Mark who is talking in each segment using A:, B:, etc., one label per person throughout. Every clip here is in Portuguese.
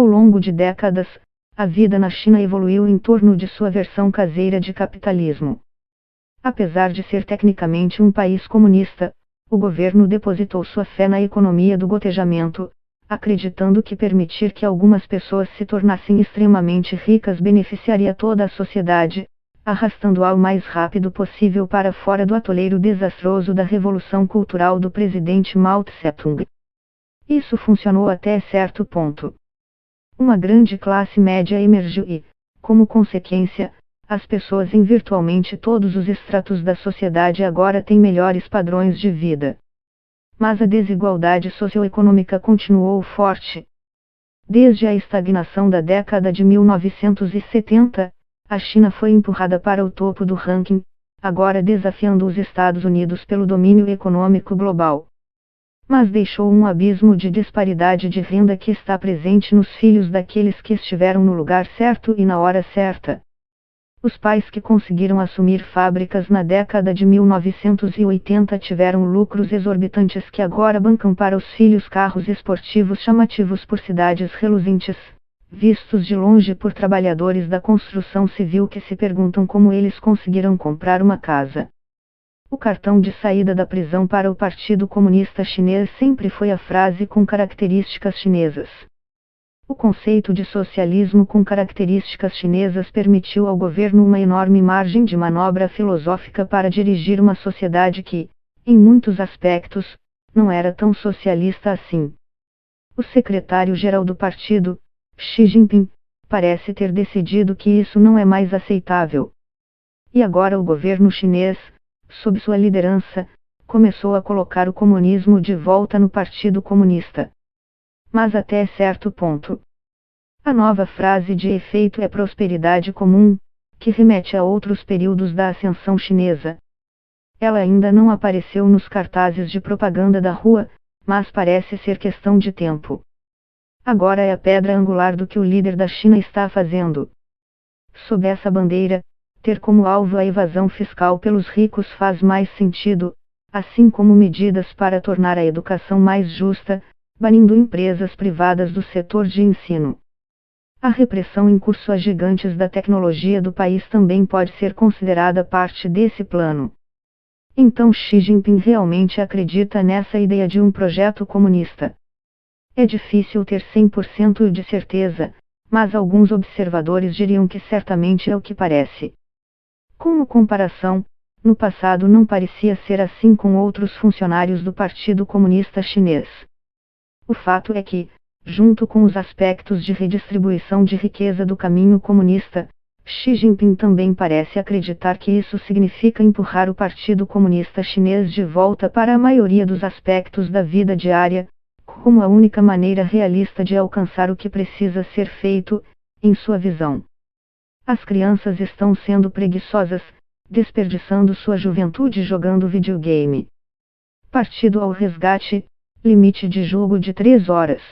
A: Ao longo de décadas, a vida na China evoluiu em torno de sua versão caseira de capitalismo. Apesar de ser tecnicamente um país comunista, o governo depositou sua fé na economia do gotejamento, acreditando que permitir que algumas pessoas se tornassem extremamente ricas beneficiaria toda a sociedade, arrastando-a o mais rápido possível para fora do atoleiro desastroso da revolução cultural do presidente Mao Tse-tung. Isso funcionou até certo ponto. Uma grande classe média emergiu e, como consequência, as pessoas em virtualmente todos os estratos da sociedade agora têm melhores padrões de vida. Mas a desigualdade socioeconômica continuou forte. Desde a estagnação da década de 1970, a China foi empurrada para o topo do ranking, agora desafiando os Estados Unidos pelo domínio econômico global. Mas deixou um abismo de disparidade de renda que está presente nos filhos daqueles que estiveram no lugar certo e na hora certa. Os pais que conseguiram assumir fábricas na década de 1980 tiveram lucros exorbitantes que agora bancam para os filhos carros esportivos chamativos por cidades reluzentes, vistos de longe por trabalhadores da construção civil que se perguntam como eles conseguiram comprar uma casa. O cartão de saída da prisão para o Partido Comunista Chinês sempre foi a frase com características chinesas. O conceito de socialismo com características chinesas permitiu ao governo uma enorme margem de manobra filosófica para dirigir uma sociedade que, em muitos aspectos, não era tão socialista assim. O secretário-geral do partido, Xi Jinping, parece ter decidido que isso não é mais aceitável. E agora o governo chinês, sob sua liderança, começou a colocar o comunismo de volta no Partido Comunista. Mas até certo ponto. A nova frase de efeito é prosperidade comum, que remete a outros períodos da ascensão chinesa. Ela ainda não apareceu nos cartazes de propaganda da rua, mas parece ser questão de tempo. Agora é a pedra angular do que o líder da China está fazendo. Sob essa bandeira, ter como alvo a evasão fiscal pelos ricos faz mais sentido, assim como medidas para tornar a educação mais justa, banindo empresas privadas do setor de ensino. A repressão em curso a gigantes da tecnologia do país também pode ser considerada parte desse plano. Então Xi Jinping realmente acredita nessa ideia de um projeto comunista. É difícil ter 100% de certeza, mas alguns observadores diriam que certamente é o que parece. Como comparação, no passado não parecia ser assim com outros funcionários do Partido Comunista Chinês. O fato é que, junto com os aspectos de redistribuição de riqueza do caminho comunista, Xi Jinping também parece acreditar que isso significa empurrar o Partido Comunista Chinês de volta para a maioria dos aspectos da vida diária, como a única maneira realista de alcançar o que precisa ser feito, em sua visão. As crianças estão sendo preguiçosas, desperdiçando sua juventude jogando videogame. Partido ao resgate, limite de jogo de 3 horas.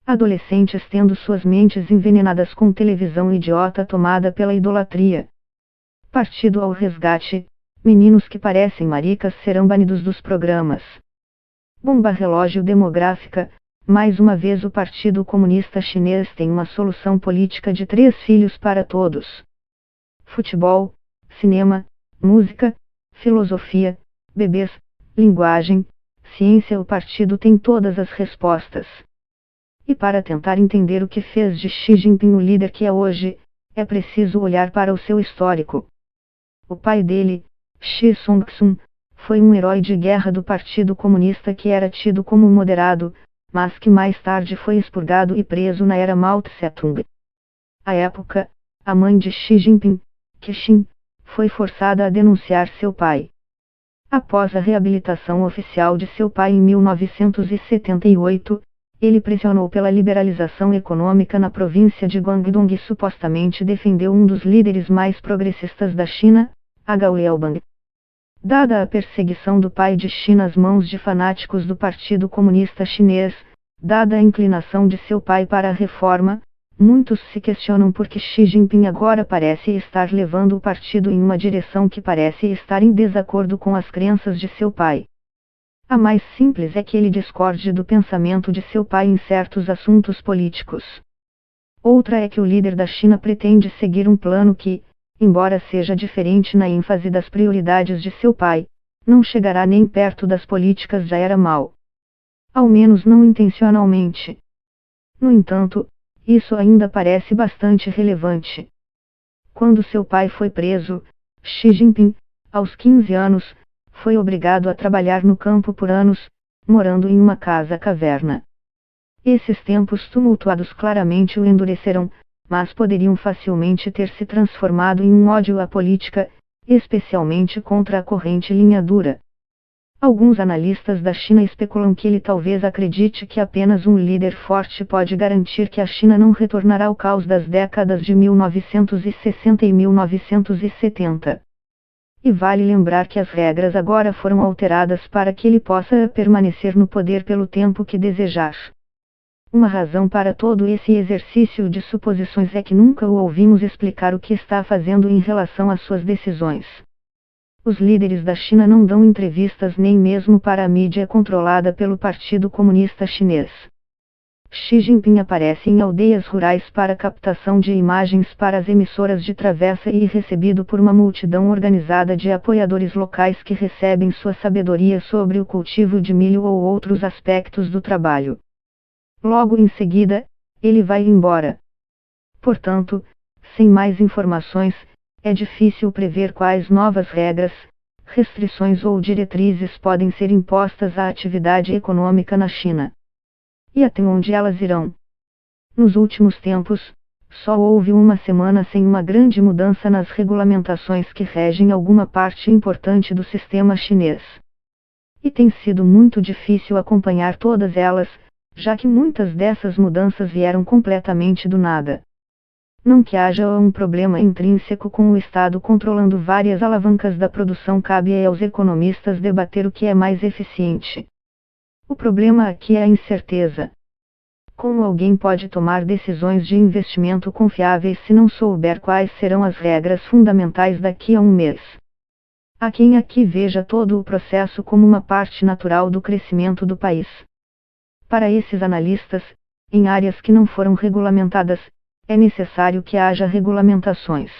A: Adolescentes tendo suas mentes envenenadas com televisão idiota tomada pela idolatria. Partido ao resgate, meninos que parecem maricas serão banidos dos programas. Bomba relógio demográfica, mais uma vez o Partido Comunista Chinês tem uma solução política de 3 filhos para todos. Futebol, cinema, música, filosofia, bebês, linguagem, ciência. O partido tem todas as respostas. E para tentar entender o que fez de Xi Jinping o líder que é hoje, é preciso olhar para o seu histórico. O pai dele, Xi Songsun, foi um herói de guerra do Partido Comunista que era tido como moderado, mas que mais tarde foi expurgado e preso na era Mao Tse-tung. À época, a mãe de Xi Jinping, Kexin, foi forçada a denunciar seu pai. Após a reabilitação oficial de seu pai em 1978, ele pressionou pela liberalização econômica na província de Guangdong e supostamente defendeu um dos líderes mais progressistas da China, Hou Yaobang. Dada a perseguição do pai de Xi nas mãos de fanáticos do Partido Comunista Chinês, dada a inclinação de seu pai para a reforma, muitos se questionam por que Xi Jinping agora parece estar levando o partido em uma direção que parece estar em desacordo com as crenças de seu pai. A mais simples é que ele discorde do pensamento de seu pai em certos assuntos políticos. Outra é que o líder da China pretende seguir um plano que, embora seja diferente na ênfase das prioridades de seu pai, não chegará nem perto das políticas da era Mao. Ao menos não intencionalmente. No entanto, isso ainda parece bastante relevante. Quando seu pai foi preso, Xi Jinping, aos 15 anos, foi obrigado a trabalhar no campo por anos, morando em uma casa-caverna. Esses tempos tumultuados claramente o endureceram, mas poderiam facilmente ter se transformado em um ódio à política, especialmente contra a corrente linha dura. Alguns analistas da China especulam que ele talvez acredite que apenas um líder forte pode garantir que a China não retornará ao caos das décadas de 1960 e 1970. E vale lembrar que as regras agora foram alteradas para que ele possa permanecer no poder pelo tempo que desejar. Uma razão para todo esse exercício de suposições é que nunca o ouvimos explicar o que está fazendo em relação às suas decisões. Os líderes da China não dão entrevistas nem mesmo para a mídia controlada pelo Partido Comunista Chinês. Xi Jinping aparece em aldeias rurais para captação de imagens para as emissoras de travessa e recebido por uma multidão organizada de apoiadores locais que recebem sua sabedoria sobre o cultivo de milho ou outros aspectos do trabalho. Logo em seguida, ele vai embora. Portanto, sem mais informações, é difícil prever quais novas regras, restrições ou diretrizes podem ser impostas à atividade econômica na China. E até onde elas irão? Nos últimos tempos, só houve uma semana sem uma grande mudança nas regulamentações que regem alguma parte importante do sistema chinês. E tem sido muito difícil acompanhar todas elas, já que muitas dessas mudanças vieram completamente do nada. Não que haja um problema intrínseco com o Estado controlando várias alavancas da produção, cabe aos economistas debater o que é mais eficiente. O problema aqui é a incerteza. Como alguém pode tomar decisões de investimento confiáveis se não souber quais serão as regras fundamentais daqui a um mês? Há quem aqui veja todo o processo como uma parte natural do crescimento do país. Para esses analistas, em áreas que não foram regulamentadas, é necessário que haja regulamentações.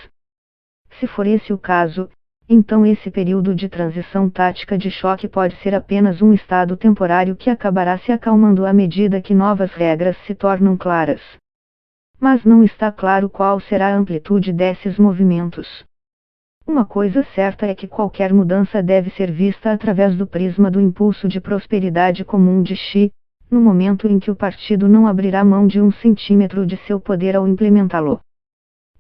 A: Se for esse o caso, então esse período de transição tática de choque pode ser apenas um estado temporário que acabará se acalmando à medida que novas regras se tornam claras. Mas não está claro qual será a amplitude desses movimentos. Uma coisa certa é que qualquer mudança deve ser vista através do prisma do impulso de prosperidade comum de Xi, no momento em que o partido não abrirá mão de 1 centímetro de seu poder ao implementá-lo.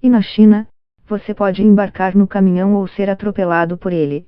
A: E na China, você pode embarcar no caminhão ou ser atropelado por ele.